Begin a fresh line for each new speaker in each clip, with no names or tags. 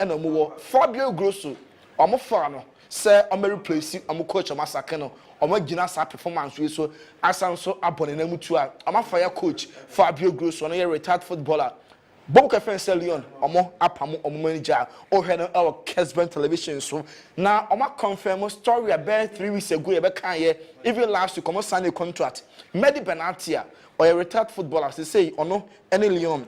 and omo Fabio Grosso omo fa no say omo replace omo coach omo Saka no omo gina sa performance we so asan so abone na mutu a omo fa ya coach Fabio Grosso no ye retired footballer Bob Kessben Leon omo apamo omo manager Oheneba our Kessben television so na omo confirm story about 3 weeks ago e be kan ye even last week omo sign a contract Medi Benatia or a retired footballer say ono any Leon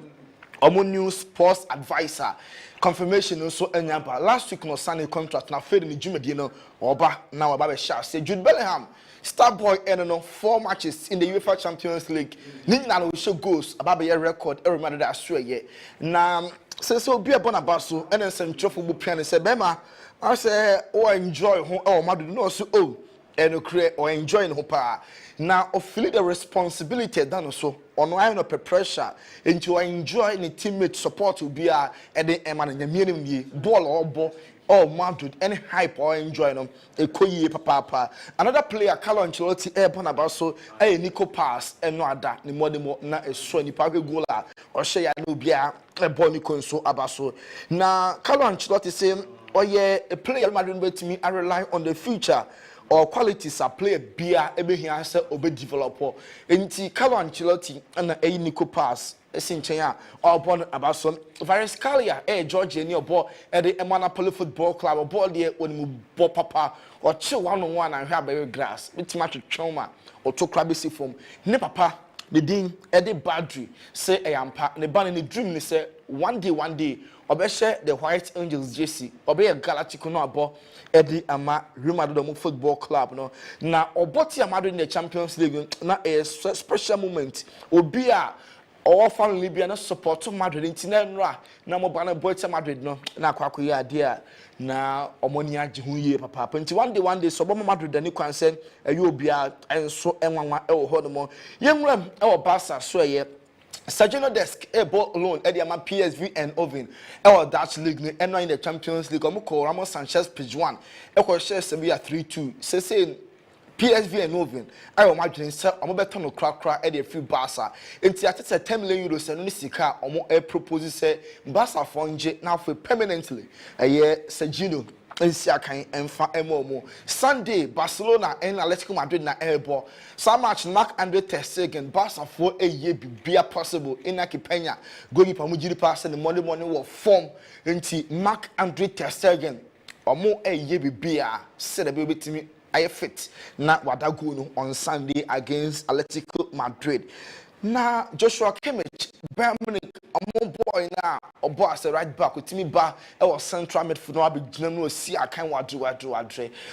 omo new sports advisor confirmation so enyamba last week no sign a contract na fed ni djumadi no oba na oba be sha say Jude Bellingham Star boy and no 4 matches in the UEFA Champions League. Nina no show goals about the record every man that swear ye. Na so be a bonabaso and then some football piano say Bema I say oh enjoy oh madu no so oh and create or enjoying hopa. Now feel the responsibility done so on line of pressure into enjoy the teammate support will be a the eman and ball or ball. Oh, Madrid, any hype or enjoy them. A koye papa. Another player, Carlo Ancelotti, airborne about so a Nico pass and no other, ni more na a swing pape gola or say I know be a bonico so abaso. Now, Carlo Ancelotti saying, oh yeah, a player Madrid with me, I rely on the future. Or qualities are player beer, ebe he answer obe developer. Enti Carlo Ancelotti and a Nico pass. Sinchenya or born about some Variscalia, George and your ball at the Emanapolis Football Club or ball there when you ball papa or chill 1-on-1 and have a grass, with much trauma or to crabby form. Ne papa, the dean, Eddie Badry, say I am part, the ban in the dream, they say one day, or be share the White Angels JC, or be a Galactico no ball, Eddie Ama, Rimadomo Football Club, no. Now, or Botti Amado in the Champions League, not a special moment, or be a all fan Libya no support to Madrid intinenra na mo bana boy to Madrid no na kwako ya dia na omoni age hu ye papa nti one day so bo Madrid ani kwansen ayi obia enso enwanwa e wo ho no mo yemram e wo Barca so ye Sajino desk a ball alone at the PSV and Oven or Dutch League and in the Champions League Omuko Ramos Sanchez page 1 e share Sevilla 3-2 say PSV and Oven. I will imagine sir, I'm better no crack at the free Barca. It's at 10 million euros and Nisika or more proposes say Barca fonje now for permanently. A year Sajino and Siakan and Famomo. Sunday, Barcelona and Atletico Madrid na airball. So much Mark Andre Ter Stegen Barca for a year be possible in Akipenya. Going Pamujiri pass and the Monday morning will form into Mark Andre Ter Stegen or more a year be a said a baby to me. I fit na wadago on Sunday against Atletico Madrid. Na Joshua Kimmich, Bayern Munich, a boy now, or boss right back with me bar, or central midfield, no, I be general see I can't what do.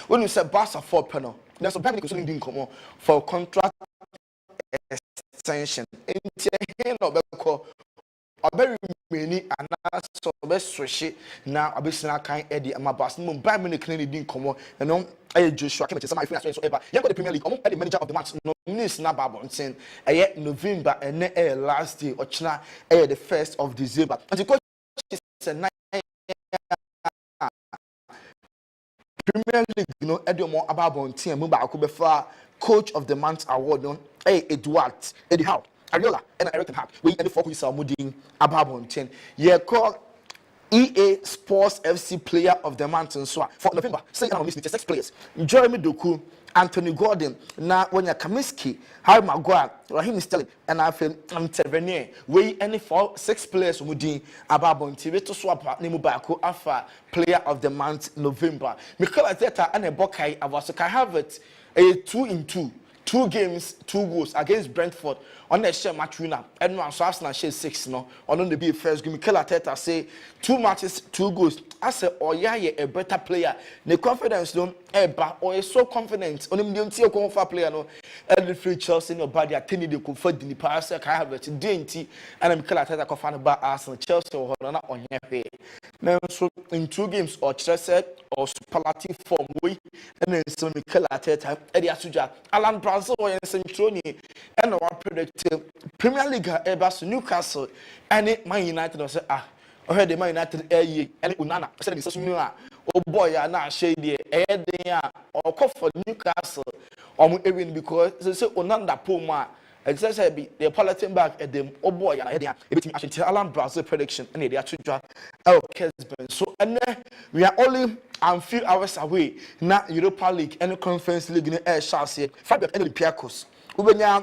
When you say Barca for panel, there's a Bayern Munich didn't come for contract extension. In the hand of Belco, a very many and so best switch now a business kind Eddie and my boss. No, Bayern Munich didn't come and no. Joshua Kimmich is my friend so ever. You got the Premier League. I'm the manager of the match. No, this na babon saying. November and last day or China. The 1st of December. And the coach is a Premier League. You know, Eddie babon team. Mumba Akubefa Coach of the Month award. No, Eddie Howe, Ariola, and Eric Hart. We any focus on Mudin Ababon 10. Yeah, call. EA Sports FC Player of the Month and so for November. Say I'm missing 6 players. Jeremy Doku, Anthony Gordon, na Wanya Kaminsky, Harry Maguire, Raheem Sterling, and I feel Tavernier. We any 6 players within Ababon TV to swap Nimubako Alpha Player of the Month November. Mikel Arteta and a Bokai Avasaka have it a 2-in-2. 2 games, 2 goals against Brentford on the share match winner. And no so Arsenal share 6 no. On the be first game Mikel Arteta say 2 matches, 2 goals. I say oh yeah a better player. The confidence don't eba or is so confident. On him don't see a confident player no. Every free Chelsea no body attend the comfort in the pass I have it DNT and Mikel Arteta confirm about Arsenal Chelsea or not on here. Now so in 2 games or Chelsea or superlative form we and then so Mikel Arteta Eddie Asuja Alan Brazil or Centroni and our predicted Premier League ever Newcastle and Man United say the Man United and Unana said this oh boy na shady or call for Newcastle or even because they say Onanda Puma It says the politics back at them. Oh boy, I had everything. Actually, tell Alan Brazil prediction and they are to draw. Oh, Kessben. So and we are only a few hours away. Now Europa League and the Conference League in the air shall say. Five at Olympiacos. Ubenya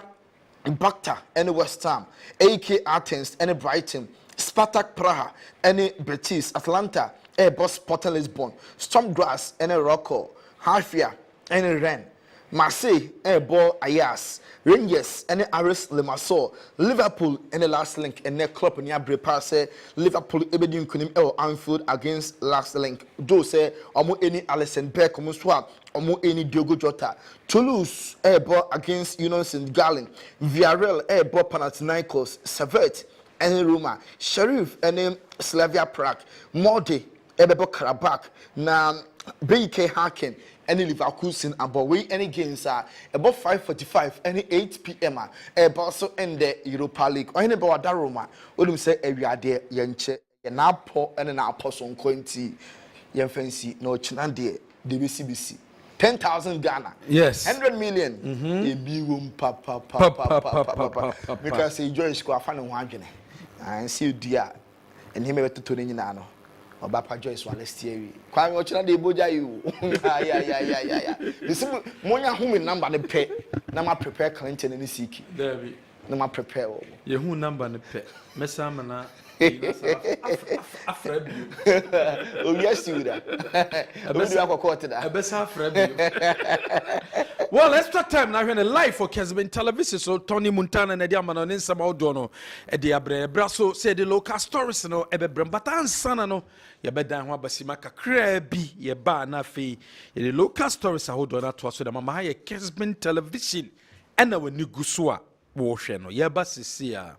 Bakta and West Ham, AK Athens and Brighton, Spartak Praha and Betis, Atlanta, Airbus Port Lisbon, Stormgrass and Rocco, Hafia and Rennes. Marseille, Ball Ayas, Rangers, and Aris Limassol, Liverpool, and the last link, and their club in Yabre Passe, Liverpool, Ebedin Kunim El Anfield against last link. Do say, Omo any Alison Beck, Omuswa, Omo any Diogo Jota, Toulouse, Ball against Union St. Gallen, Villarreal, Ball Panathinaikos, Servette, and Roma, Sheriff, and Slavia Prague, Molde, Ebebo Karabakh, na BK Haken. Any Leverkusen about we any games are about 5:45 any 8 p.m. Also in the Europa League. Or any about that Roma. What do you say? We are there. Yenche. Yenapo and an apostle Cointy. Yen fancy no chinande. DBCBC. 10,000 Ghana.
Yes.
100 million. Papa. Because say Joy Square fan and one. And see you dear. And him ever to Tony Nano. Obapa Joyce wa last year. Kwame ochina de boja you. Yeah. This monya home number ne pe. Na ma prepare Clinton and Siki.
There
Na ma prepare.
Ye hu number ne pe. Mesa mana afreb you.
Oh yes you da. Obi akoko te da.
Ebesa afreb you. Well, extra time now when a live for Kessben television. So Tony Montana and Eddie Amano and some outdoor Eddie Abre Brasso said the local stories no ebe brambatan sana no ya beda ho abasimaka krabi ye ba na fe the local stories hold on to so the mama ye Kessben television and na wani guso a wo hwe no ye ba sisi a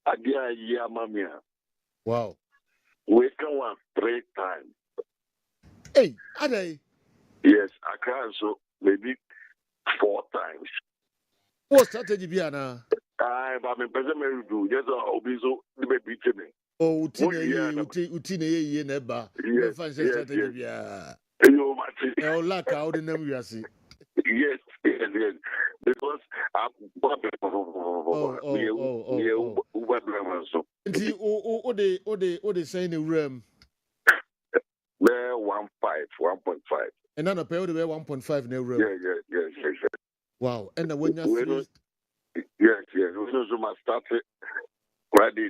Adia Yamamia.
Wow.
We can one 3 times.
Hey, are they?
Yes, I can so maybe 4 times.
What strategy be ana?
But me person me do just obizo the baby me.
Oh, utine ye neba. Me fan strategy be a.
You mati.
E o laka o de nam wiase.
Yes. Because I'm
Nti o de saying the room.
There 1.5.
And then pay o de 1.5 na room.
Yes.
Wow, and when you
Yes. We know so much start it. Ready,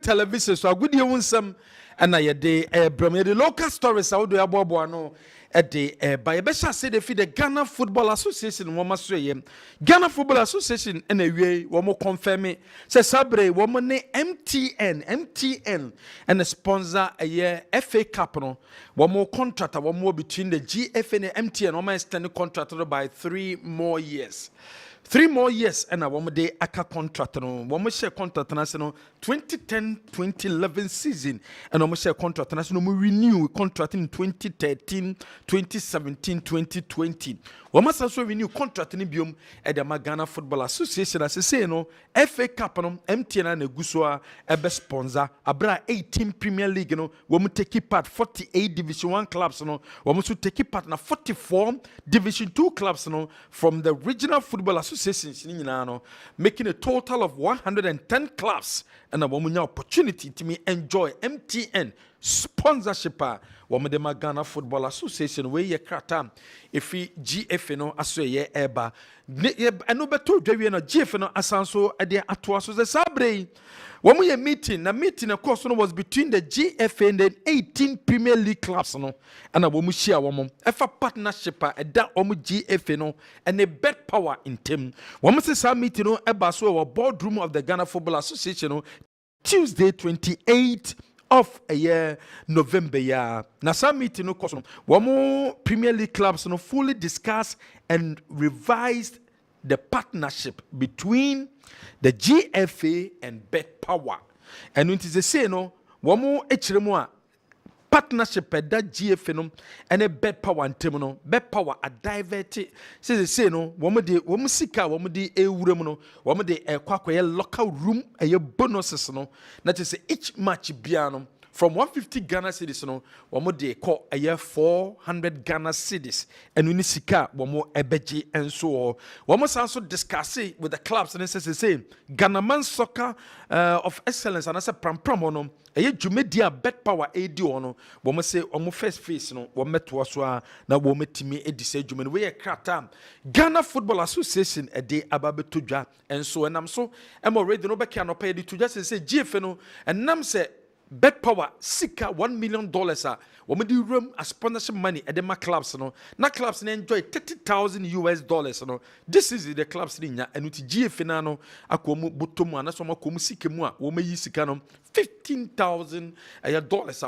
television so agudie wunsam na yɛde bram yɛde local stories a wodo aboaboa no ɛde ba yɛbɛhyɛ ase de fi the Ghana Football Association wɔn aso yɛ Ghana Football Association na wie wɔn confirm sɛ sabre wɔn ne MTN and sponsor ɛyɛ FA Cup no wɔn contract a wɔn wɔ between the GFA and MTN wɔn extend contract by 3 more years. 3 more years and a woman de aka contract no woman share contract na se no 2010-2011 season and woman share contract na se no renew contract in 2013-2017-2020 woman so renew contract ni biom e de Ghana Football Association as say no FA Cup no MTN na guso a ebe sponsor abra 18 Premier League no woman take part 48 Division 1 clubs no woman so take part na 44 Division 2 clubs no from the Regional Football Association making a total of 110 clubs and a woman opportunity to me enjoy MTN sponsorship woman de Ghana Football Association where ye krata if GF no aso ye eba eno beto dwawie no GF no asanso ade atoa so se sabre woman ye meeting of course no was between the GFA and the 18 Premier League clubs no and a woman share woman efa partnership da GFA no and a bet power in team woman say some meeting no eba so our boardroom of the Ghana Football Association no Tuesday 28th of a year November year. Now some meeting no cost one more Premier League clubs no fully discussed and revised the partnership between the GFA and Bet Power. And it is the same no one more partnership that GFA no and a Bet Power and Temono Bet Power are diverted. Says the same no one sika one de a room no one de a local room a bonuses no that is each match piano from 150 Ghana cedis no one de call a year 400 Ghana cedis and we sika one more ebeji and so one must also discuss it with the clubs and it says the same Ghana Man Soccer of Excellence and as a pram no a jumedia Bet Power AD ono one say on first face no one met to us na one met me a say jumen we a crata Ghana Football Association a day ababe tuja and so and I'm so I'm already no back no pay the to just say GF no and nam say Bet Power sika $1 million woman do room as sponsorship money at the clubs no na clubs enjoy $30,000 no this is the clubs ninya and with GF no akomu botomu na so makomu sika mu a wo mayi sika no $15,000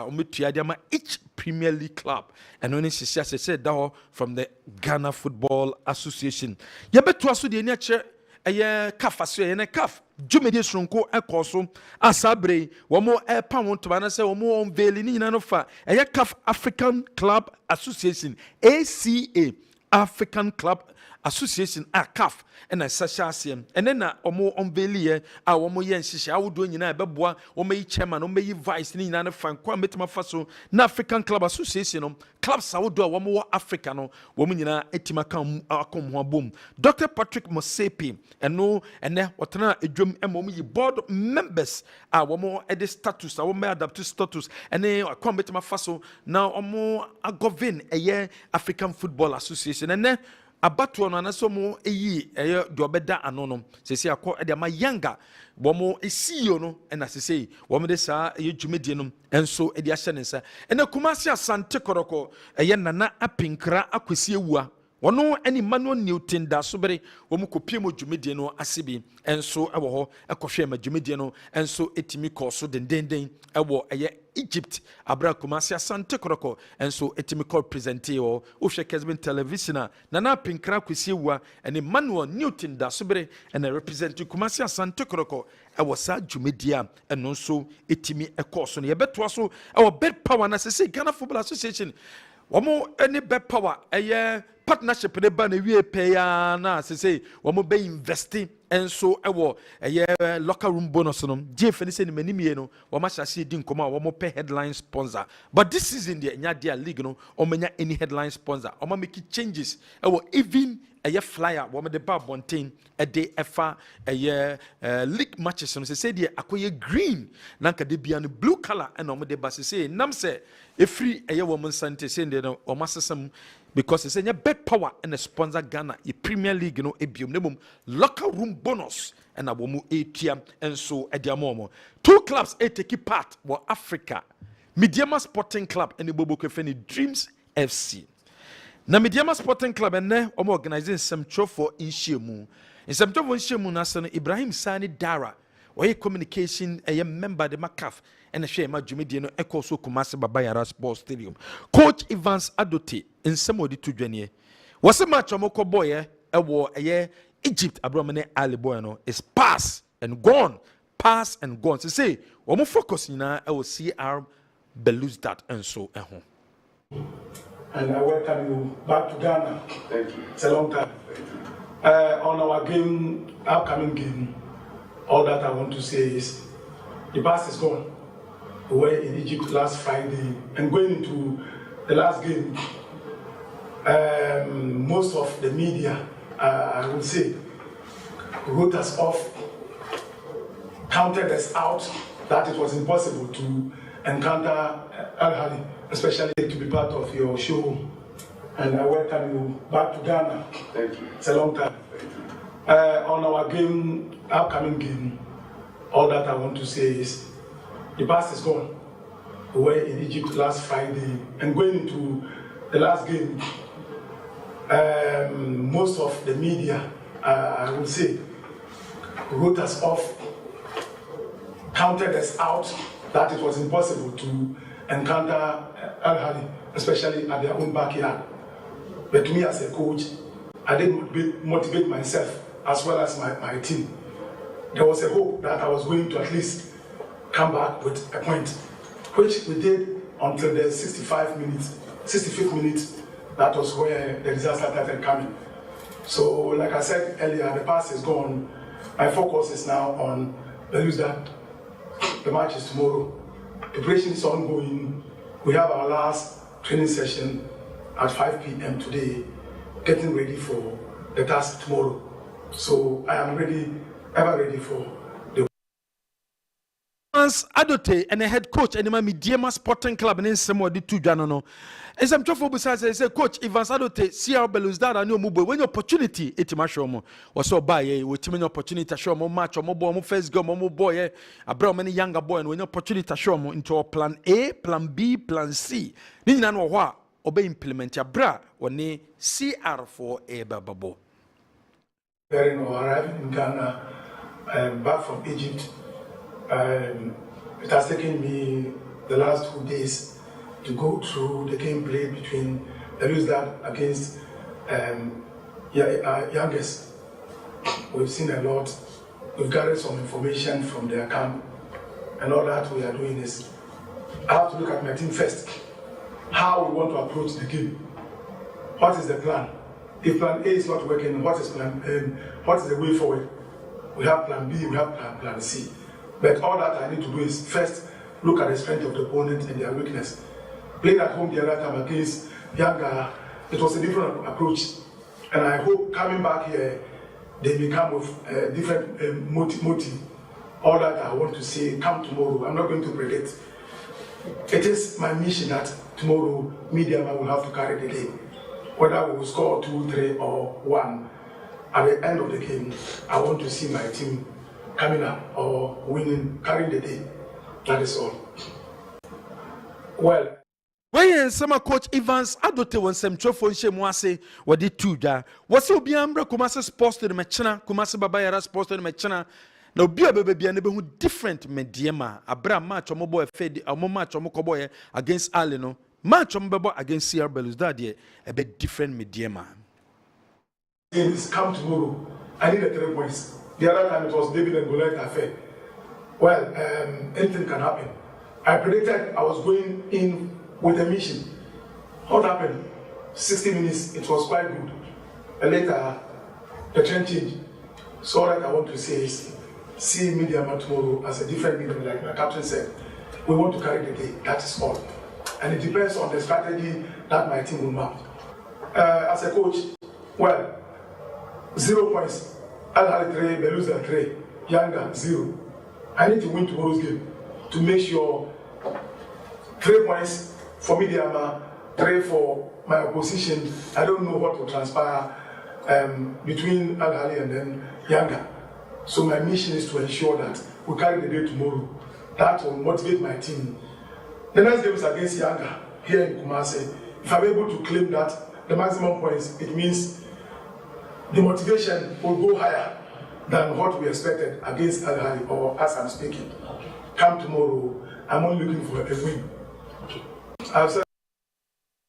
ometua dem each Premier League club and when she said that from the Ghana Football Association ye beto aso de ni a kire eye kafa so ye na kaf jumedi sonko ekoso asabre womo epa wonto ba na se womo unveil ni nyina no fa eye CAF African Club Association ACA African Club Association CAF and a sashasium and then omo unveil a womo ye nhihye awodo nyina ebeboa womo yi chairman womo yi vice ni nyina no fa kwa metima fa so na African Club Association no clubs awodo a womo Africa no womo nyina etima kan akom ho abom Dr. Patrick Mosepi eno ene wotena edwom womo yi board members a womo ede status a womo adapt status ene kwa metima fa so na omo agovin eye African Football Association ene abatuo no anasomo eyi eye de obeda ano no sesi akọ de ama yanga bomo esiyo no na sesi wo de saa eye dwumedie no enso de ahye ne nsa ene kumasi asante koroko eye nana apinkra akwesi ewua Ono any Manuel Newton da sobere womu kopie mo dwumedie no asibi enso ewo ho ekohwe ma dwumedie no enso etimi kɔ so dendenden ewo eye Egypt abra kumasi asante koroko enso etimi kɔ presente o hwɛ Kessben television na na pinkra kwesi ewa ene Manuel Newton da sobere ene represent kumasi asante koroko ewo sa dwumedie eno nso etimi ekɔ so no yebɛtoa so ewo bed power na sese Ghana Football Association womo any bed power eye partnership ne ba na wie pay na say wo be investing enso ewo locker room bonus no GF ni say ni manimie no wo ma hyase di nkoma wo pay headline sponsor but this season the nya dia league no o manya any headline sponsor o ma make changes ewo even flyer wo me de ba bontain de efa league matches no say the akoye green na nka de bia no blue color and o me de ba say nam say efri wo mo nsante say no o ma sesam because it's a bet power and a sponsor Ghana a Premier League no ebium locker room bonus and a womu ATM and so ediamomo. Two clubs take part were Africa Midiama Sporting Club and the Bobo Kefeni Dreams FC. Na Midiama Sporting Club and ne organizing some for in Shemu. In some for in Shemu nasan Ibrahim Sani Dara or communication a member the Macaf and a share my Jumediano Echo so Kumasi Babayara Sports Stadium. Coach Evans Adote in some of the two journey. Was a match of Moko boy a war a year Egypt Abromene Ali Bueno is pass and gone. Pass and gone. So say, one more focus in I will see our Belouizdad and so at home.
And I welcome you back to Ghana.
Thank you.
It's a long time. On our game, upcoming game, all that I want to say is the past is gone. We were in Egypt last Friday and going into the last game. Most of the media, I would say, wrote us off, counted us out, that it was impossible to encounter Al-Hali, especially to be part of your show. And I welcome you back to Ghana.
Thank you.
It's a long time. On our game, upcoming game, all that I want to say is the past is gone. We were in Egypt last Friday and going into the last game. Most of the media, I would say, wrote us off, counted us out, that it was impossible to encounter Al-Hali, especially at their own backyard. But me as a coach, I did motivate myself as well as my team. There was a hope that I was going to at least come back with a point, which we did until the 65th minute. That was where the disaster started coming. So, like I said earlier, the past is gone. My focus is now on Belouizdad. The match is tomorrow. Preparation is ongoing. We have our last training session at 5 p.m. today, getting ready for the task tomorrow. So I am ready, ever ready for the
Adote and a head coach and Midiama Sporting Club and in some of the two Janano. As I'm told besides, I say, Coach Evans Adote, see our Belouizdad and your mobile when opportunity, it's my show was so by a with many opportunity to show more match or more first go, more boy, a brought many younger boy, and when opportunity to show more into plan A, plan B, plan C. Nina no what obey implement your bra when they CR4 a babo.
Very no arriving in Ghana, back from Egypt. It has taken me the last 2 days to go through the gameplay between Belouizdad against youngest. We've seen a lot. We've gathered some information from their camp, and all that we are doing is I have to look at my team first. How we want to approach the game. What is the plan? If plan A is not working, what is plan what is the way forward? We have plan B, we have plan C. But all that I need to do is first look at the strength of the opponent and their weakness. Playing at home the other time against Yanga, it was a different approach. And I hope coming back here, they may come with different motive. All that I want to say, come tomorrow. I'm not going to predict. It is my mission that tomorrow, Media will have to carry the game. Whether we will score 2, 3, or 1, at the end of the game, I want to see my team coming up or winning, carrying the day. That is all. Well,
When some coach Evans adote won some trofo nche mu ase wodi tuja wose obi ambre Kumasi sports to the mechana Kumasi Babayara sports to the mechana na obi obebia ne be hu different mediema abra match omobo efedi omo match omokobo against Ali no match omobo against CR Belouizdad e be different mediema.
It's come tomorrow. I need the 3 points. The other time it was David and Goliath affair. Well, anything can happen. I predicted I was going in with a mission. What happened? 60 minutes, it was quite good. And later, the trend changed. So all that I want to say is, see Mediama tomorrow as a different medium, like my captain said. We want to carry the day, that is all. And it depends on the strategy that my team will mount. As a coach, well, 0 points. Al Ahly 3, Belouizdad 3, Yanga 0. I need to win tomorrow's game to make sure 3 points for Mediama, 3 for my opposition. I don't know what will transpire between Al Ahly and then Yanga. So my mission is to ensure that we carry the day tomorrow. That will motivate my team. The next game is against Yanga here in Kumasi. If I'm able to claim that, the maximum points, it means the motivation will go higher than what we expected against Al Ahly, or as I'm speaking. Come tomorrow, I'm only looking for a win. I've said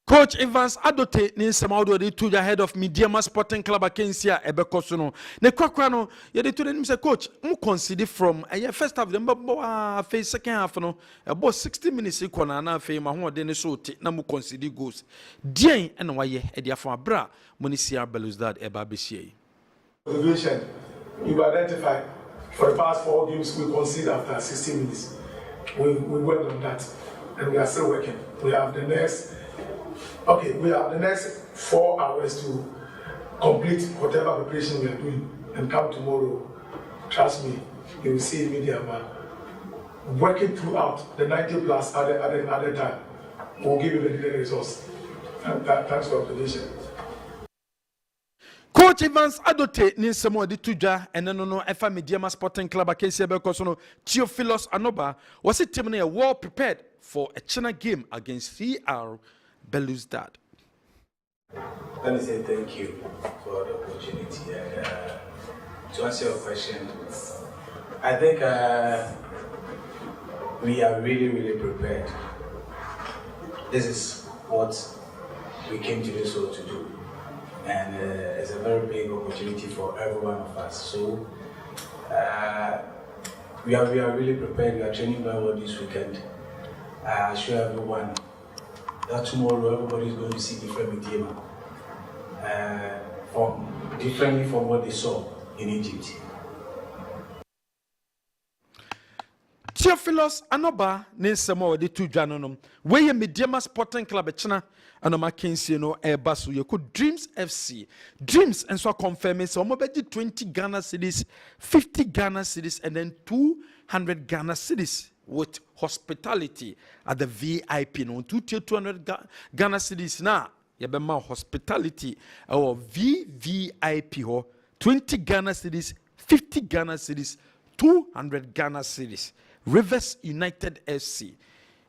Coach Evans adote ni nsema odo de tuja head of Mediama Sporting Club akensia ebekoso no ne kwakwa no ye de to dem say coach mu consider from first half dem face second half no about 60 minutes equal na fe ma ho de ne so te na mu consider goals dien na waye e de afo abra mo ni CR Belouizdad eba behie
observation. You identified for the past 4 games we conceded after 60 minutes. We worked on that and we are still working. We have the next 4 hours to complete whatever preparation we are doing and come tomorrow. Trust me, you will see Mediama working throughout the 90 plus other time. We'll give you the results. And thanks for the observation.
Coach Evans adote ni nsemo de tuja eneno no efa Mediama Sporting Club akensia bekoso no Theophilus Anoba was it team no well prepared for a China game against CR Belouizdad.
Let me say thank you for the opportunity. And to answer your question, I think we are really prepared. This is what we came to this world to do. And it's a very big opportunity for every one of us. So we are really prepared. We are training very well this weekend. I assure everyone that tomorrow everybody is going to see different Mediama, differently from what they saw in Egypt.
Theophilus Anoba ne nsemo de tuja no no we Mediama Sporting Club China anoma kensie no basu ye ko Dreams FC Dreams and so confirm say omo be 20 Ghana cedis 50 Ghana cedis and then 200 Ghana cedis with hospitality at the VIP no 200 Ghana cedis na ye be ma hospitality or VVIP ho 20 Ghana cedis 50 Ghana cedis 200 Ghana cedis Rivers United FC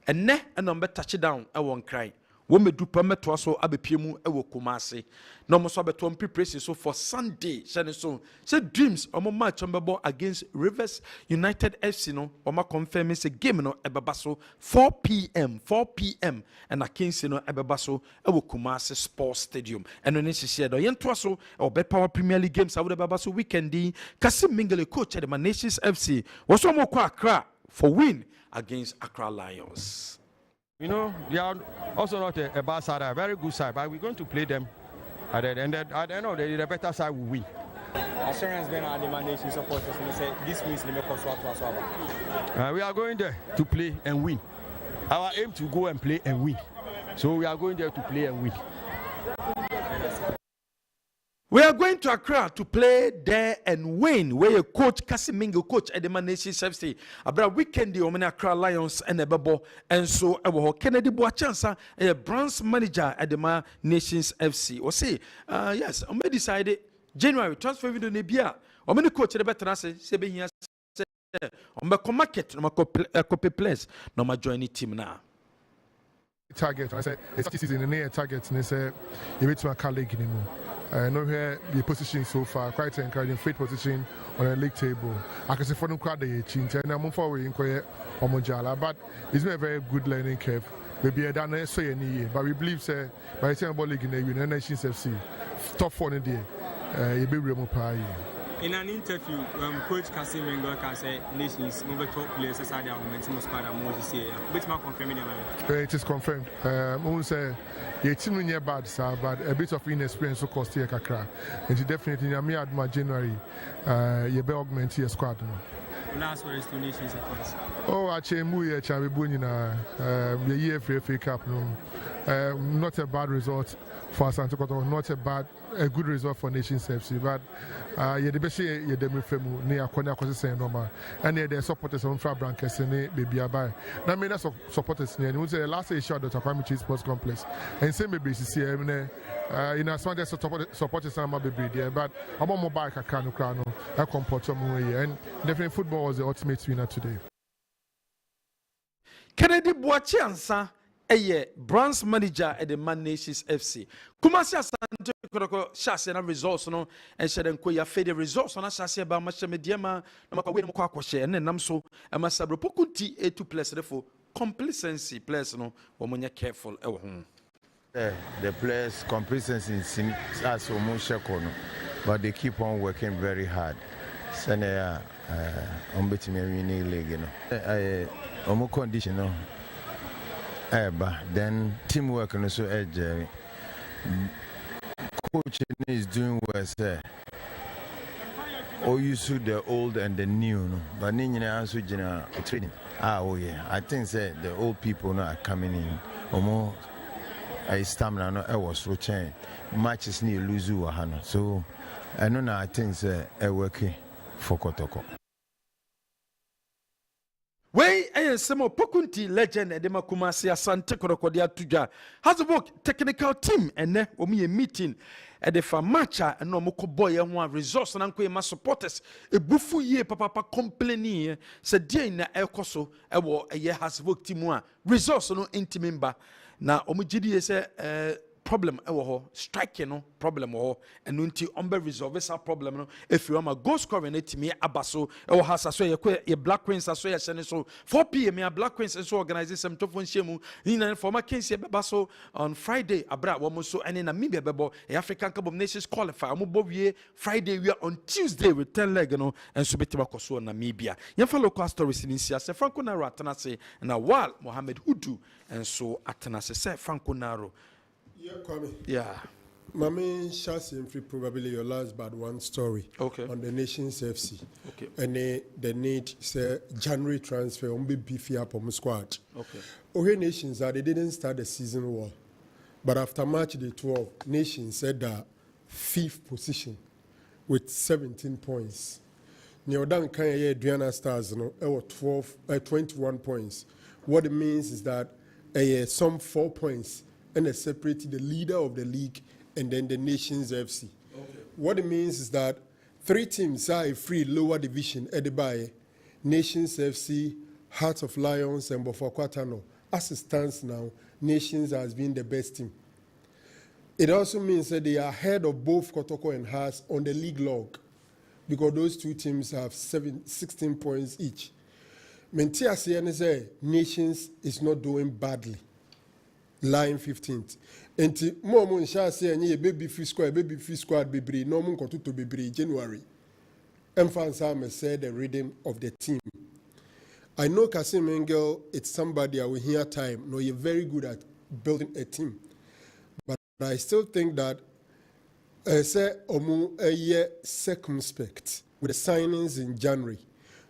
and ne number touchdown I won't cry wo me dupa meto so abepie ewo Kumasi no mo so abeto preparation so for Sunday shane so say Dreams omo match ombebo against Rivers United FC no omo confirm say game no ebeba so 4 p.m. and akinsi no ebeba so ewo Kumasi Sports Stadium eno ne hihie do yento so obe Power Premier League games awu ebeba so weekendi Kassim Mingele coach at the Nations FC was so mo kwa Accra for win against Accra Lions.
You know, they are also not a bad side, a very good side, but we're going to play them at the end of the better side will win.
Assurance been on the Nation supporters and they say this means they make us
we are going there to play and win. Our aim to go and play and win. So we are going there to play and win.
We are going to Accra to play there and win. Where your coach Kassim Mingele coach at the Nations FC. Abra weekend the Omena Accra Lions and Ebebo and so Kennedy Boachansa a branch manager at the Nations FC. Or say yes, I may decided January transfer video nebia. Or many coach the better say be here on market no copy place no ma join the team now.
target. I said it's season in the target, and they say you wait to my colleague anymore. No here the position so far quite encouraging, fifth position on the league table. I can say for them crowd the chin, and I'm forward in Korea or Monjala, but it's been a very good learning curve. Maybe I don't know so any year, but we believe say by the time about league in the United Nations FC top 4 in the year, you be real pie.
In an interview, Coach Kessben said nations move top players aside the momentum squad and more this year. Which man confirming
it is confirmed. I say your team in your bad, sir, but a bit of inexperience will cost you kakra. And definitely, in my January, you be augment your squad.
Last words to nations, of course.
Oh, I change Muye Chabibunina, the year for FA Cup. Not a bad result for Asante Kotoko, not a good result for Nations FC, but you the best year you demifemu near Konya Kosi normal, and the supporters on Fra Brankers and baby abai. Now, many supporters near, we say last year shot the Takwamichi Sports Complex, and same baby CCM in as much as supporters are baby there, but I'm on mobile Kakano Krano, a comportum, and definitely football was the ultimate winner today.
Kennedy Boachiansa. Brands manager at the Man Nations FC. Kumasi Asante Kotoko Shasi na results no and said and Koya fade the results on a Shasi about Mashamediama, Namaka Kwakoshe, and then Namso, and Masabro Pokuti A2 plus therefore complacency players no woman careful at home.
The players complacency is as almost shakono, but they keep on working very hard. Sene umbeti me winning league, you know. Omo condition but then teamwork and so edge. Coaching is doing well, sir. Oh, you see the old and the new, no? But then also training. Oh yeah, I think say the old people now are coming in. More I stamina no I was watching matches near Luzu Wahana. So I know now I think say I working for Kotoko.
Way Semo Pokunti legend and Demakumasi Asante Korokodia Tuja has a work technical team and then we meeting at the Famacha and no Moko boy and one resource and uncle my supporters a bufu ye papa complaining said dear in the Elcoso a war a year has worked team resource no intimimba now Omujidi say problem striking no problem and unti umbe resolve this problem no if you am a go scoring it me abaso has so ye Black Queens so ye so 4 p.m. ya Black Queens so organize some to shemu in former Kensi bebaso on Friday abra wo so and in Namibia bebo African Cup of Nations qualify mo bo wie Friday we are on Tuesday with 10 leg no and so betima koso Namibia yemfa local stories in Sia se Franco Naro atanase na Wal Mohammed Hudu and so atanase se Franco Naro.
Yeah, Kwame.
Yeah.
Mami Shasim free probably your last but one story.
Okay.
On the Nations FC.
Okay.
And the need say January transfer on be beefy up on the squad.
Okay.
Ohe Nations they didn't start the season well. But after match day 12, Nations said that 5th position with 17 points. Nyodan Kanye Adriana Stars no 21 points. What it means is that some 4 points and separated the leader of the league and then the Nations FC. Okay. What it means is that 3 teams are a free lower division at the Baye, Nations FC, Hearts of Lions, and Bofokwatano. As it stands now, Nations has been the best team. It also means that they are ahead of both Kotoko and Hearts on the league log because those 2 teams have 16 points each. Mentia say Nations is not doing badly. Line 15th. Enti mo nsha say any baby free squad bebre no mo nkoto to bebre January. Emfansa me said the rhythm of the team. I know Kasim Engel, it's somebody I will hear time. No, you're very good at building a team. But I still think that say omu a year circumspect with the signings in January.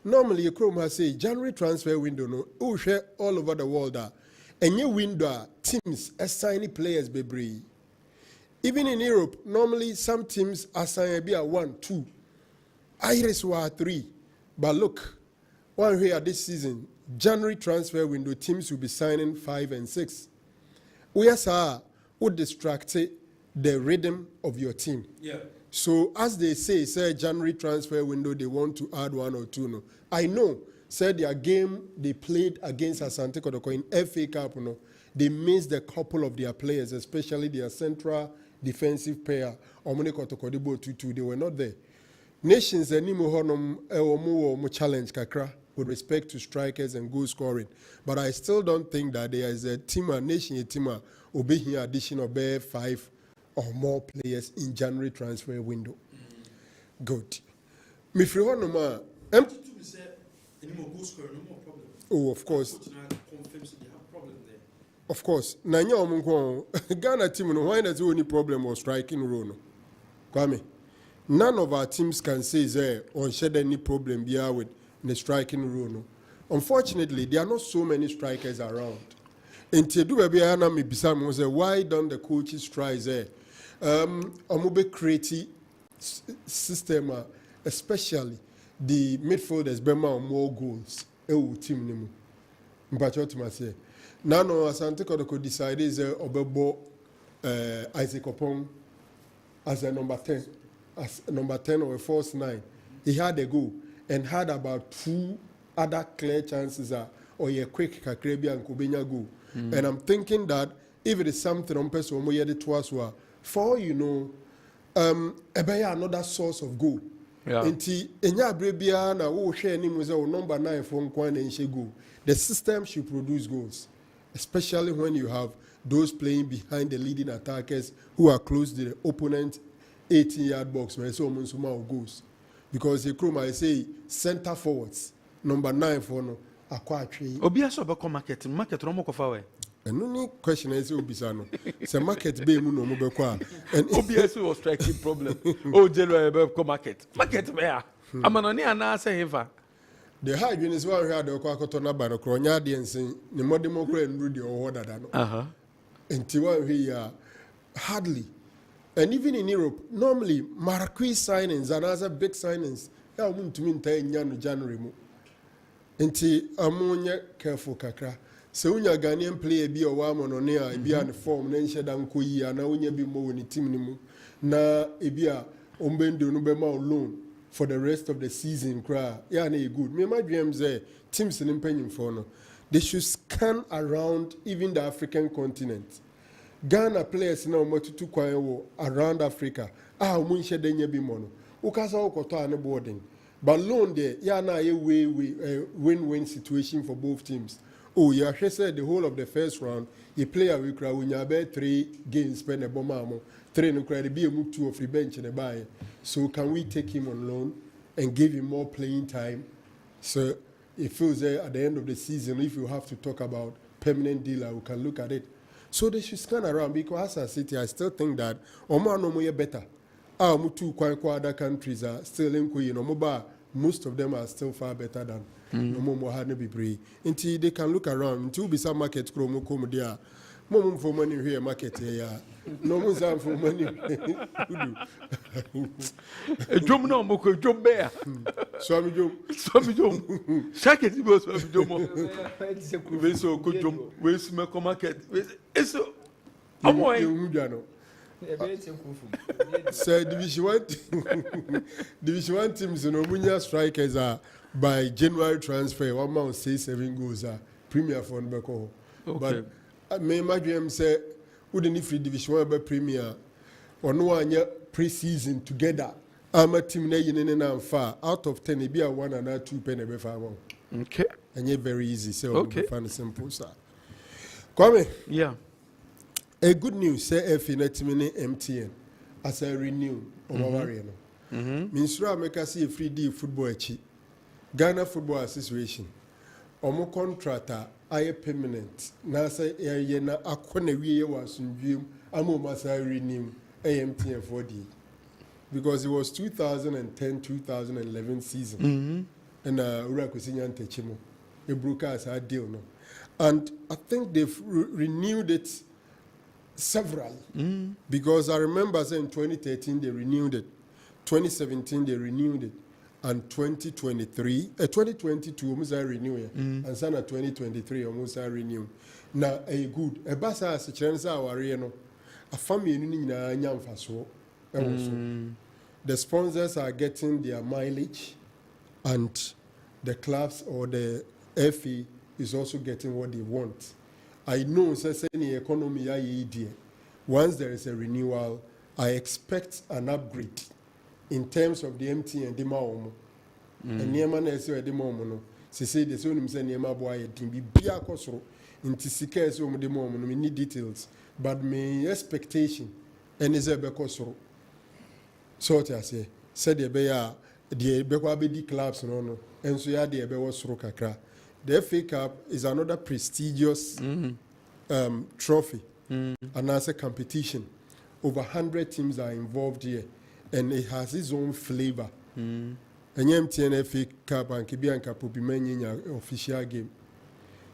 Normally, Chrome say January transfer window no share all over the world any window teams assign players bebre. Even in Europe, normally some teams assign be a 1, 2. Iris were 3. But look, one here this season, January transfer window teams will be signing 5 and 6. We would distract the rhythm of your team.
Yeah.
So as they say January transfer window, they want to add 1 or 2. No, I know. Said their game they played against Asante Kotoko in FA Cup, they missed a couple of their players, especially their central defensive player, Omone Kotokodibo Tutu. They were not there. Nations animo honum challenge kakra with respect to strikers and goal scoring. But I still don't think that there is a team, a nation, a team, obey here addition of 5 or more players in January transfer window. Good. Me free honum oh, of course. Of course. Nanya omunko Ghana team no why does any problem or striking role no. Kwame. None of our teams can say there or shed any problem here with the striking role no. Unfortunately, there are not so many strikers around. And to do baby ana me bisa mo say why don't the coaches try there? Omobe create system especially the midfielders be more goals. Team nimu. Mpacho timase. Nano Asante Kodoko decided is Obebo Isaac Opong as a number 10. As number 10 or a false 9. He had a goal and had about 2 other clear chances or a quick Kakrebi and Kubenya goal. And I'm thinking that if it is something on person we had it twice for another source of goal. Inti enya brebia na wo hwe ni mu ze number 9 for nkwan na nhye goal. The system should produce goals, especially when you have those playing behind the leading attackers who are close to the opponent 18-yard box. Man, so goals because the crew might say center forwards number 9 for no akwatwe.
Obia so be market no mo kofa we.
And no question is obisano. Se market be mu no mo be kwa. And
Obia so was striking problem. Oh jelo be ko market. Market be a. Amanoni ana say hefa.
The high units were here the Kwakoto Naba no Kronya Diensen, the Modimo and Rudy or Wadano. And Tiwa here hardly. And even in Europe, normally Marquis signings and other big signings, I want to mean 10 January. Inti ammonia careful kakra. So when your Ghanaian player be a woman on air, be on the form, then shed and kui, and now when you be more in the team, na ebia ombendo no be more loan for the rest of the season. Yeah, good. Me my dreams teams in penning for no. They should scan around even the African continent. Ghana players now motutu kwayo around Africa. Munshe denye bi mono. Ukasa ukoto ane boarding. But loan there, yeah, na a win-win situation for both teams. Oh, yeah, she said the whole of the first round, you play a week when you have 3 games, spend a bomb, 3 no credit, be a move 2 of bench in the buy. So can we take him on loan and give him more playing time? So it feels that at the end of the season, if you have to talk about permanent dealer, we can look at it. So they should scan around because as a city, I still think that Oman no more better. Mutu kwa other countries are still in Kuyi, most of them are still far better than no more Hanebi. Until they can look around, until be some market chromo come there. Mom for money here, market here. No more for money.
A drum no more, drum bear.
Swami Jom.
Shake it, was Swami Jom. We so good jump, we smell market. It's so. I'm going. So Division 1 teams in Omunya strikers are by January transfer 1 month 6-7 goals are Premier for Nbeko. But me imagine say wouldn't if Division 1 be Premier or no one pre-season together. I'm a team na yin and far out of 10 it be a 1 and 2 penny be far. Okay.
And you're very easy so okay. Find a simple sir. Kwame.
Yeah.
A good news say if in MTN as I renew on my Minister make us see a 3D football echi. Ghana Football Association. Omo contractor aye permanent. Na say ye na akwane wiye wasundwem amo masa renew MTN 4D. Because it was 2010-2011 season. And ura kusinya ntechimo. E broker as a deal no. And I think they've renewed it several. Because I remember saying 2013 they renewed it, 2017 they renewed it, and 2022 almost I renew it, and sana 2023 almost I renew. Now a good a basa as a chance our no a family in the sponsors are getting their mileage, and the clubs or the FE is also getting what they want. I know any economy idea. Once there is a renewal, I expect an upgrade in terms of the MTN and the Maomo. And Niema Neso at the moment, say the Sonim Niema boy, be Biakosro, in Tissika, so the moment, we need details, but my expectation, and is a Becosro. So I say, said the Bear, the Bequabedi clubs, no, and so ya the Bewas Rokakra. The FA Cup is another prestigious trophy, and as a competition. Over 100 teams are involved here, and it has its own flavor. And MTN FA Cup and Kibianka Pubimen official game.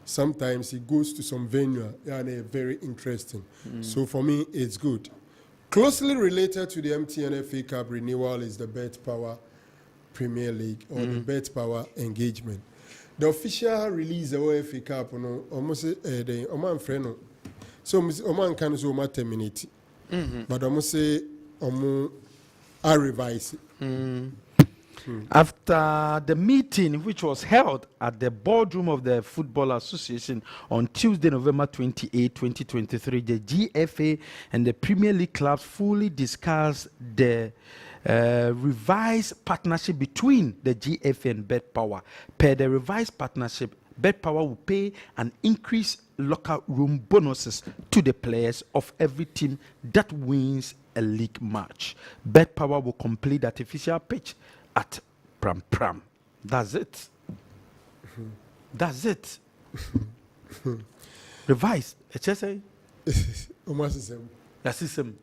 Sometimes it goes to some venue and they're very interesting. So for me, it's good. Closely related to the MTN FA Cup renewal is the Bet Power Premier League or the Bet Power engagement. The official release of the FA Cup, almost the Oman friend. So Oman can so terminate. But almost say I revise it.
After the meeting, which was held at the boardroom of the Football Association on Tuesday, November 28, 2023, the GFA and the Premier League clubs fully discussed the revised partnership between the GFA and Bet Power. Per the revised partnership, Bet Power will pay an increased locker room bonuses to the players of every team that wins a league match. Bet Power will complete the artificial pitch at Pram Pram. That's it. That's it. Revised. HSA. That's system.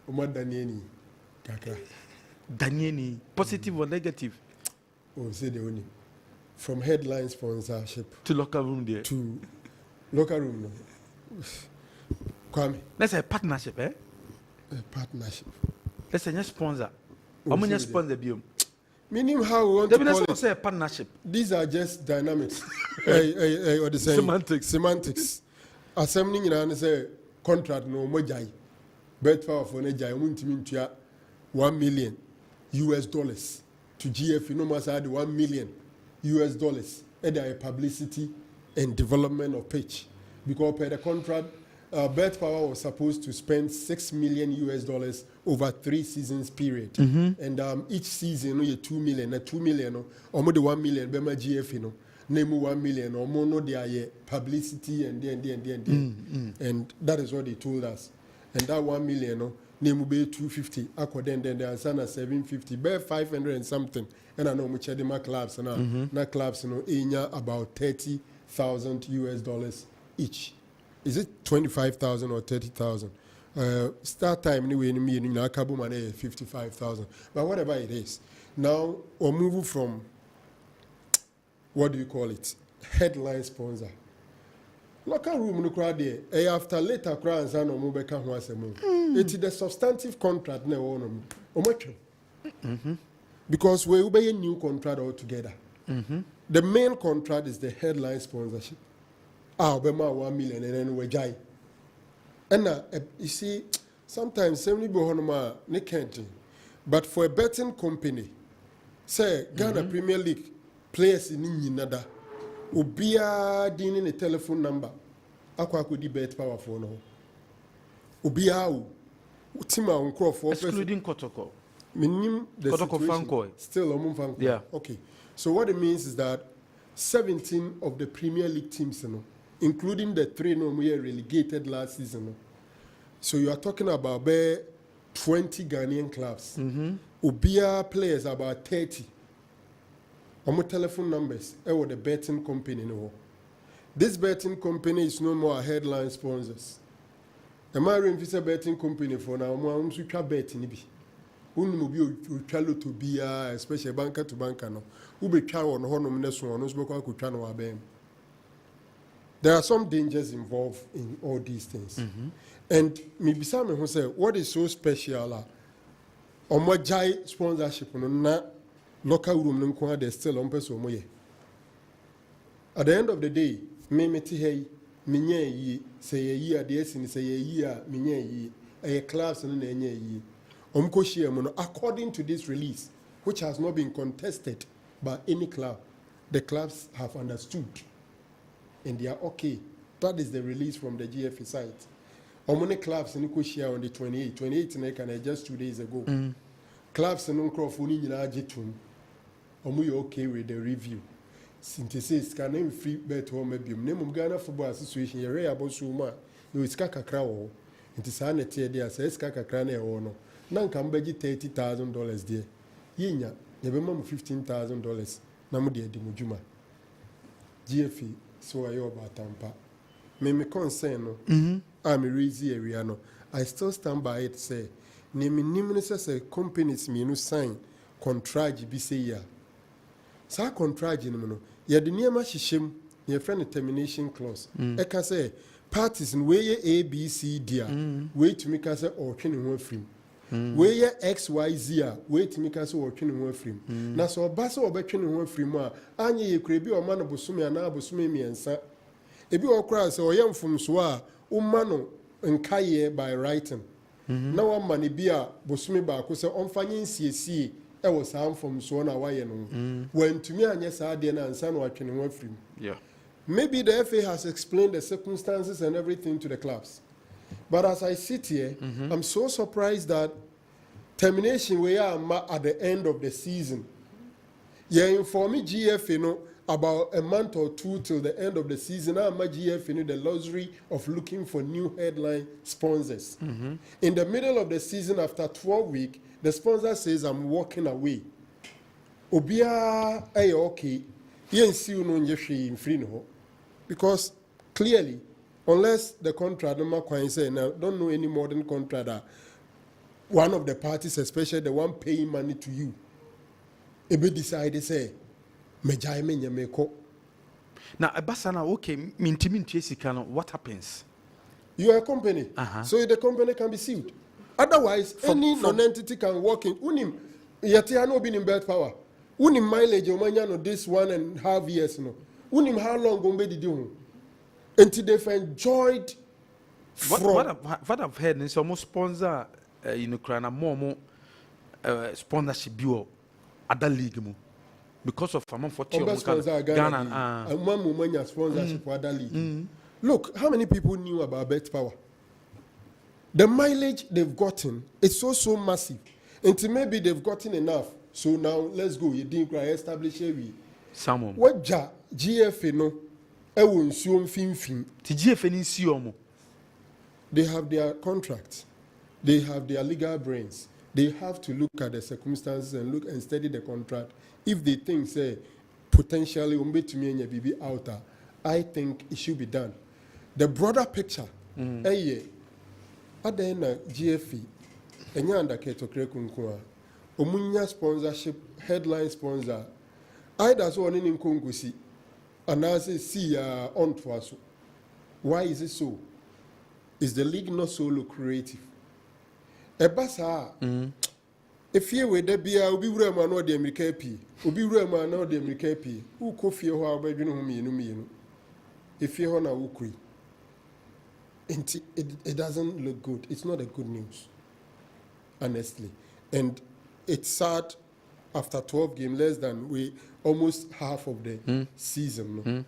Danieni. Positive or negative?
Oh, say the only. From headline sponsorship
to locker room there.
To locker room. Kwame.
Let's say partnership, eh?
A partnership.
Let's say sponsor. How many sponsor biome?
Meaning how we want to call it.
Say a partnership.
These are just dynamics. What they say? Semantics. Assembling and say contract no mojai. Bet Power for Nejai Muntimintia $1 million US dollars to GF. No matter add $1 million US dollars. Either a publicity and development of pitch. Because per the contract, Bet Power was supposed to spend $6 million US dollars over 3 seasons period. And each season, you $2 million, $2 million, or more than $1 million, Bema GF, name $1 million, or more no their publicity and and that is what they told us. And that $1 million, name will be 250. Then the answer 750, bear 500 and something. And I know much of my clubs and na clubs, about 30,000 US dollars each. Is it 25,000 or 30,000? Start time anyway in me in Kabum 55,000. But whatever it is, now we'll move from what do you call it? Headline sponsor. Local room no crowd there. After later crowds and no move can once a move. It is the substantive contract now on because we will be a new contract altogether. The main contract is the headline sponsorship. Bema 1 million and then we jai. And you see, sometimes 70 bohonoma ne can't. But for a betting company, say Ghana Premier League players in Ninada, Ubia din a telephone number. Aqua could Bet Power for no. Ubia Tima on crop for
excluding Kotoko.
Minim the
Kotoko
still a month.
Yeah.
Okay. So what it means is that 17 of the Premier League teams, including the 3 we relegated last season. So you are talking about 20 Ghanaian clubs. Ubia players about 30. On my telephone numbers, with the betting company. This betting company is no more a headline sponsors. Am I if it's a betting company for now? I'm super betting. To be especially banker to banker. No, who be on there are some dangers involved in all these things. And maybe some who say, what is so special? On my jai sponsorship, na local room, there's still on person. At the end of the day, me hey, minye say a year, the essence say a year, minye a class and a ye. According to this release, which has not been contested by any club, the clubs have understood. and they are okay. That is the release from the GFA site. Omone clubs in Kushia on the 28th. 28th just 2 days ago. Clubs in Uncroft in Ajitum. Omu okay with the review. Synthesis can name free bet home maybe. Name Ghana Football Association, you're rare about Suma. You is Kaka Crow. It is an eternity there, says Kaka Crane or no. Nan can beg $30,000 there. Yinya, never mum $15,000. Namudia di Mujuma. GFE, so I about Tampa. Me concern no. I'm a easy area no. I still stand by it. Say, name say companies me no sign contract be say ya. Sa contract no. Ya the near mashishem. Your friend termination clause. I can say parties in way A B C D. Wait to make us say or training one free. Where X Y Z wait to make us or training one free. Na so basa or training one free more. Anya ye crebi or man bosumi ana bosumi mi ensa. Ebi okra say oyam from so umano nkaye by writing. Na one man bia bosumi ba ko say onfanye nsiesie e wo sam from so na waye no. When to me anya sa de na ansa no atwene one free.
Yeah.
Maybe the FA has explained the circumstances and everything to the clubs. But as I sit here, I'm so surprised that termination we are at the end of the season. Yeah, inform me GFA no, about a month or two till the end of the season. I'm a GFA the luxury of looking for new headline sponsors. In the middle of the season, after 12 weeks, the sponsor says I'm walking away. Obia okay. In free no. Because clearly, unless the contract, now don't know any modern contract that one of the parties, especially the one paying money to you, it be decided say, "Mejai menya meko."
Now, Basana, okay, what happens?
You are a company, so the company can be sued. Otherwise, any non-entity can walk in. Unim, yatiano been in bad power. Unim mileage, omanyano this 1.5 years no. Unim how long gombe did you? Until they've enjoyed.
What I've heard is almost sponsor, more sponsorship bureau, other league mo, because of amount for
Ghana and one moment sponsorship for other league. Look, how many people knew about Bet Power? The mileage they've gotten is so massive. Until maybe they've gotten enough. So now let's go. You didn't establish a
someone.
What GFA no? They have their contracts. They have their legal brains. They have to look at the circumstances and look and study the contract. If they think say potentially to me and BB outer, I think it should be done. The broader picture, at the end of GFE, and you under Keto Krekunkua. Omunya sponsorship, headline sponsor. I that's one in Kongosi. And I say, see, on to us. Why is it so? Is the league not so lucrative? Ebasa, if you were there, be a be Rama no de Mikapi, Ubi Rama no de Mikapi, who coffee or by me. If you're on a Ukri, it doesn't look good. It's not a good news, honestly. And it's sad after 12 games, less than almost half of the season.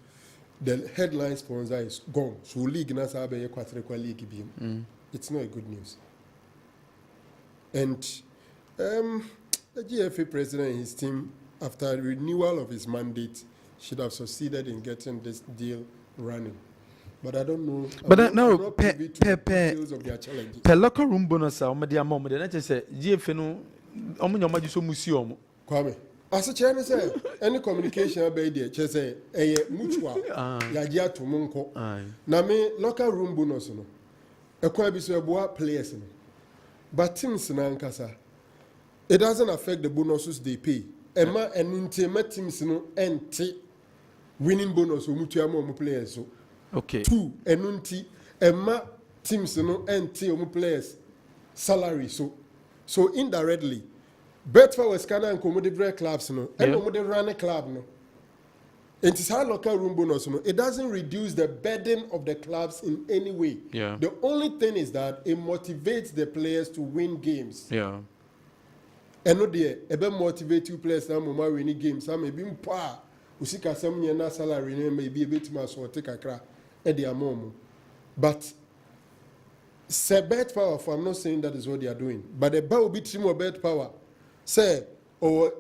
The headline sponsor is gone. So league nasabe Equatorial League it's not a good news. And the GFA president and his team, after renewal of his mandate, should have succeeded in getting this deal running. But I don't know.
But now,
per
locker room bonus, I say GFA no.
Kwame, as a China say, any communication about there, just say, mutual, Yagia to Monko. Na me local room bonus no. A quabiso boa players no. But teams na nkasa. It doesn't affect the bonuses they pay. Emma and intimate teams no ente winning bonus mutual mo players so.
Okay.
2 enunti Emma teams no ente o players salary so indirectly, Betfair was kind of accommodate clubs, no, and no run a club, no. It is our local room bonus, no. It doesn't reduce the burden of the clubs in any way.
Yeah.
The only thing is that it motivates the players to win games.
Yeah.
And no, dear, it motivate you players now, winning games. Some maybe usika some na salary maybe a bit more so take akra e dia mom. But say bet power, I'm not saying that is what they are doing, but the bar will be more bet power. Say or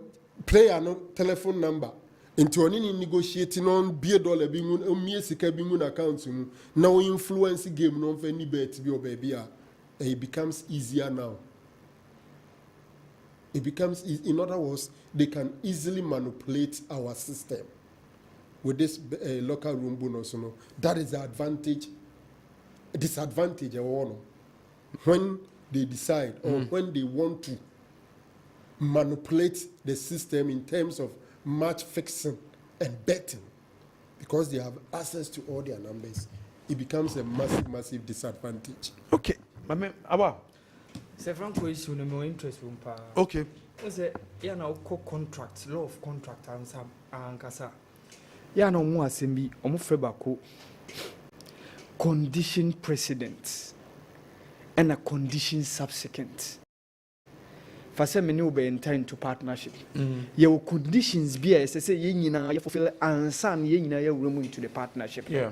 player no telephone number into any negotiating on $1 bingun sika bingun accounts now influence game no for any bet be or baby. It becomes easier now. It becomes, in other words, they can easily manipulate our system with this local room bonus. You know, that is the advantage, disadvantage. When they decide or when they want to manipulate the system in terms of match fixing and betting, because they have access to all their numbers, it becomes a massive, massive disadvantage.
Okay, Aba.
Sir Franco is no interest room.
Okay.
Say, yeah, now contract, law of contract, and Kasa. Yeah, no more assembly, Omofrebako, condition precedent, and a condition subsequent. For some men, be enter into partnership. Your conditions be as I say, you fulfill and son, you room into the partnership.
Yeah.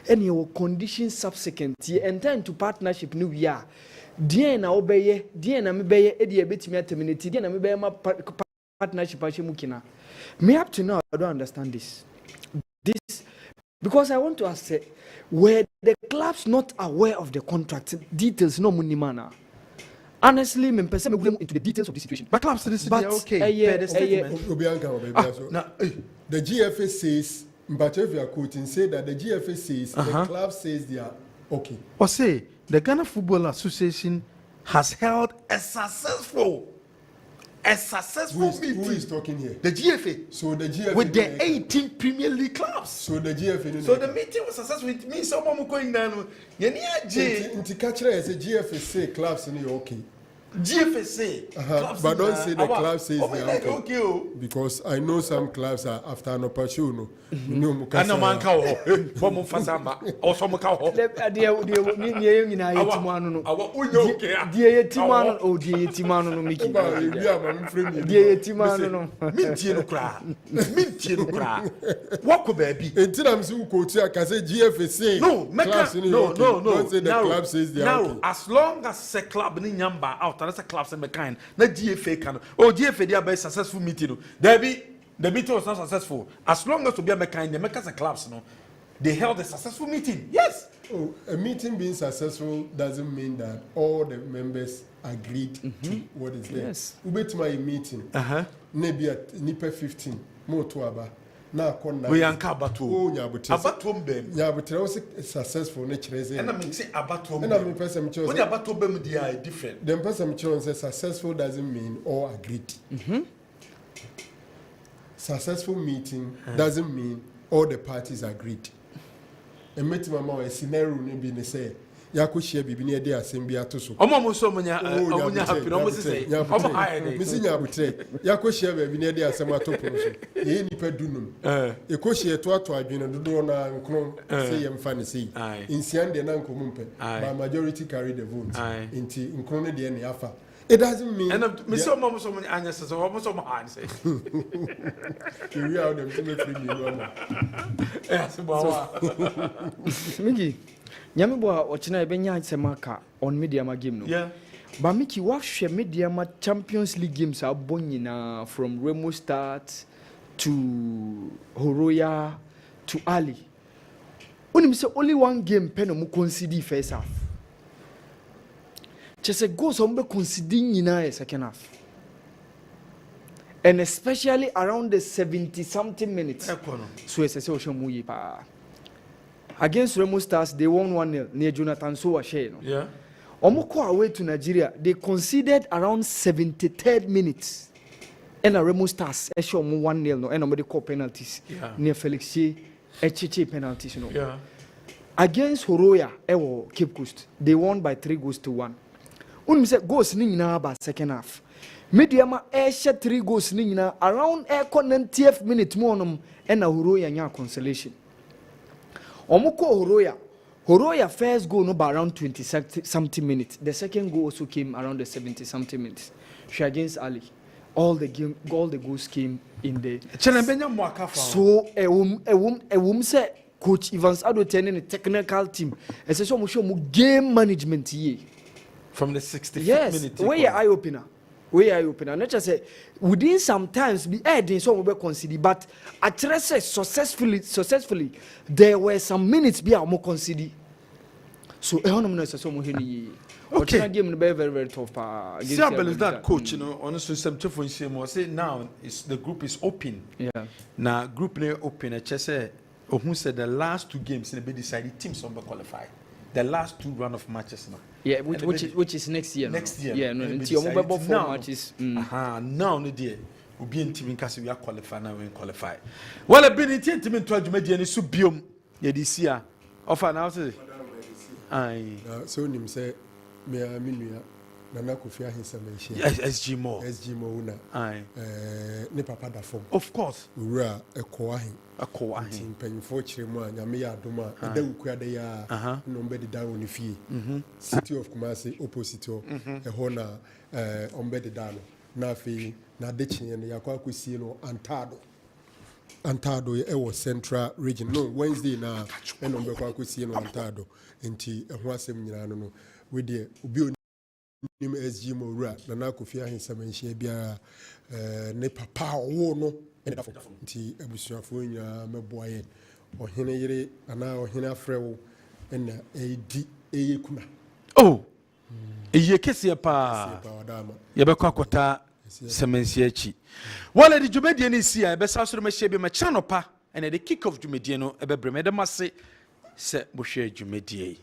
And your condition subsequent, you enter into partnership new year. Dear na obey, dear na me be a bit me terminate, dear na me be my partnership. Me up to now, I don't understand this. This because I want to ask, were the clubs not aware of the contract details? No money manner. Honestly, me person me into the details of the situation.
But clubs are okay.
The GFA says, but if you are quoting, say that the GFA says the club says they are okay.
Or say the Ghana Football Association has held a successful meeting.
Who is talking here?
The GFA.
So the GFA
with the 18 Premier League clubs.
So the GFA.
So the meeting was successful. It means someone going down.
Inti catcher as a GFA say clubs in okay.
GFA say clubs,
but don't say the club says they are
okay.
Because I know some clubs are after an opportunity.
No, and a man can from Fasamba or some cow.
Dear Timano, oh dear Timano, Mickey, dear Timano,
Mintin cry. What could baby?
Until I'm so coach, I can say GFA say
no, no.
Don't say the club says they are okay.
As long as a club in number out. That's a clubs and kind. Not GFA can. Oh, GFA they are very successful meeting. There be the meeting was not successful. As long as to be a kind, the makers and clubs, no, they held a successful meeting. Yes.
Oh, a meeting being successful doesn't mean that all the members agreed to what is there.
Yes.
Ubet my meeting. Maybe at Nipe 15. More to Aba. Na konna
we anka abato
o nyabote
abato mbem
nyabote was successful nature say
and I mean say abato
and I mean person me
when abato bem they are different.
Then person me say successful doesn't mean all agreed. Successful meeting doesn't mean all the parties agreed. A meeting mama a scenario ni bi ne say yako share bibi ne dey asem bi atoso
omo so munya happy no mo say omo high dey
misi nyabote yako share bibi ne dey asem atopo so ye nipa dunum e ko share to adwene dodo na nkron say yem fa ne say insian de na nkomu mpe but majority carry the vote inti nkron ne de ne afa. It doesn't mean
and me so mama so munya anya so omo so mo high say
we are them to make free no
yes bawa
Miki Nyame boa ochina ebenya semaka on media ma game no.
Yeah.
But Miki wa hwe media ma Champions League games abonyina from Remo Start to Horoya to Ali. Unim say only one game pen no concede first half. Chese goals on be concede nyina second half. And especially around the 70 something minutes. So it's a social muyi pa. Against Remo Stars, they won 1-0 near Jonathan Sowa share.
Yeah.
Omoko away to Nigeria, they conceded around 73rd minutes. And a Remo Stars, I show 1-0 no, and nobody call penalties.
Yeah.
Near Felix Echiche penalties, you know.
Yeah.
Against Horoya, Cape Coast, they won by 3-1. Unim say goals ni nyina ba second half. Mediama share 3 goals ni nyina around 90th minute mo nom and Horoya nya consolation. Omoko Horoya first goal no by around 20 something minutes. The second goal also came around the 70 something minutes. She against Ali. all the goals came in the. So say Coach Evans Ado turning the technical team. And so we show game management here.
From the 65th minute.
Yes, where your eye opener. Not just say within sometimes be adding some we consider, but actually successfully there were some minutes be more consider. So okay, game very very tough.
See, I believe that coach, honestly, some tough for him. Say now the group is open.
Yeah.
Now group is open. I just say, who said the last 2 games they decided teams will qualify. The last 2 round of matches now.
Yeah, which is next year.
Next year.
Yeah, no. Until you 4 matches.
Now no dear. We be in team in case we are qualified now. We qualify. Well, I've been in team in 12 media and so biom. Yeah, this year. Offer now say. Aye.
So him say me aminua Nana Kofi Ahinsamanshia.
Yes, SG Mo
na.
Aye.
Ne papa da form.
Of course.
Ura Ekoahin.
Mpanyimfo
kyerɛ mu a nyame yɛ adom a ɛda wukua da yɛ a na ɔmbɛde da wɔ ne fie city of Kumasi opposite hɔ ɛhɔ na ɔmbɛde da no na afei na ade kyeɛ no yɛakɔ akɔsie no Antado ɛwɔ central region no Wednesday na ɛna ɔmbɛkɔ akɔsie no Antado nti ɛho asɛm nyinaa no wedeɛ obi onim SG ma owura Nana Kofi Ahinsamanshia biara ne papa ɔwo no nti abusuafoɔ nyinaa mɛboa yɛ ɔhene yere anaa ɔhene afrɛwo ɛna ɛdi ɛyɛ kuna
ɛyɛ kɛseɛ paa yɛbɛkɔ akɔta Samanshia akyi wala de dwumadie no si a ɛbɛsa so no mahyia bi makyɛ no pa ɛna de kick off dwumadie no ɛbɛbrɛ me ɛde ma se sɛ mohwɛ dwumadie yi